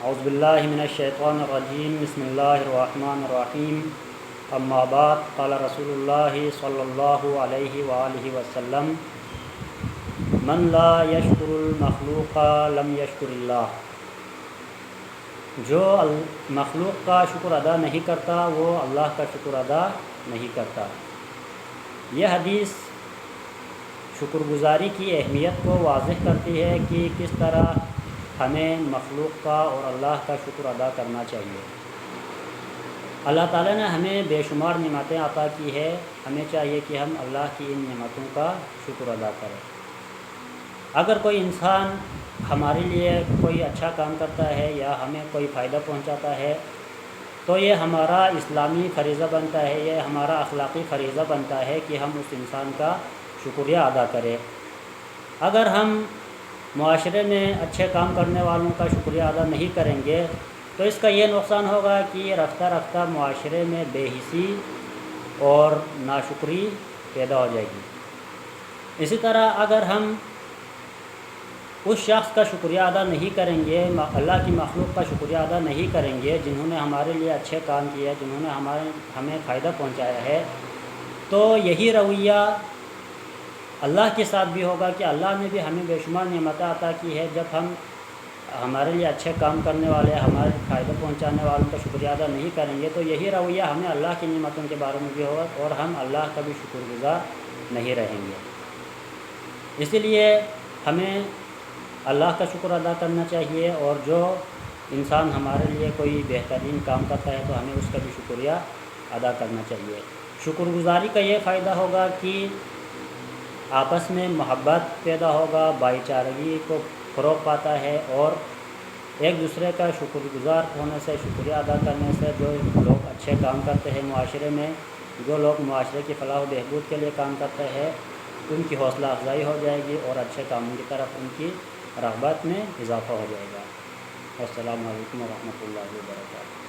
اعوذ باللہ من الشیطان الرجیم بسم اللہ الرحمن الرحیم اما بعد قال رسول اللہ صلی اللہ علیہ وآلہ وسلم من لا یشکر المخلوق لم یشکر اللہ، جو مخلوق کا شکر ادا نہیں کرتا وہ اللہ کا شکر ادا نہیں کرتا۔ یہ حدیث شکر گزاری کی اہمیت کو واضح کرتی ہے کہ کس طرح ہمیں مخلوق کا اور اللہ کا شکر ادا کرنا چاہیے۔ اللہ تعالیٰ نے ہمیں بے شمار نعمتیں عطا کی ہے، ہمیں چاہیے کہ ہم اللہ کی ان نعمتوں کا شکر ادا کریں۔ اگر کوئی انسان ہمارے لیے کوئی اچھا کام کرتا ہے یا ہمیں کوئی فائدہ پہنچاتا ہے تو یہ ہمارا اسلامی فریضہ بنتا ہے، یہ ہمارا اخلاقی فریضہ بنتا ہے کہ ہم اس انسان کا شکریہ ادا کریں۔ اگر ہم معاشرے میں اچھے کام کرنے والوں کا شکریہ ادا نہیں کریں گے تو اس کا یہ نقصان ہوگا کہ رفتہ رفتہ معاشرے میں بے حسی اور ناشکری پیدا ہو جائے گی۔ اسی طرح اگر ہم اس شخص کا شکریہ ادا نہیں کریں گے، اللہ کی مخلوق کا شکریہ ادا نہیں کریں گے جنہوں نے ہمارے لیے اچھے کام کیے، جنہوں نے ہمیں فائدہ پہنچایا ہے، تو یہی رویہ اللہ کے ساتھ بھی ہوگا کہ اللہ نے بھی ہمیں بے شمار نعمتیں عطا کی ہے۔ جب ہم ہمارے لیے اچھے کام کرنے والے، ہمارے فائدہ پہنچانے والوں کا شکریہ ادا نہیں کریں گے تو یہی رویہ ہمیں اللہ کی نعمتوں کے بارے میں بھی ہوگا اور ہم اللہ کا بھی شکر گزار نہیں رہیں گے۔ اسی لیے ہمیں اللہ کا شکر ادا کرنا چاہیے، اور جو انسان ہمارے لیے کوئی بہترین کام کرتا ہے تو ہمیں اس کا بھی شکریہ ادا کرنا چاہیے۔ شکر گزاری کا یہ فائدہ ہوگا کہ آپس میں محبت پیدا ہوگا، بھائی چارگی کو فروغ پاتا ہے، اور ایک دوسرے کا شکر گزار ہونے سے، شکریہ ادا کرنے سے جو لوگ اچھے کام کرتے ہیں معاشرے میں، جو لوگ معاشرے کی فلاح و بہبود کے لیے کام کرتے ہیں، ان کی حوصلہ افزائی ہو جائے گی اور اچھے کاموں کی طرف ان کی رغبت میں اضافہ ہو جائے گا۔ السلام علیکم ورحمۃ اللہ وبرکاتہ۔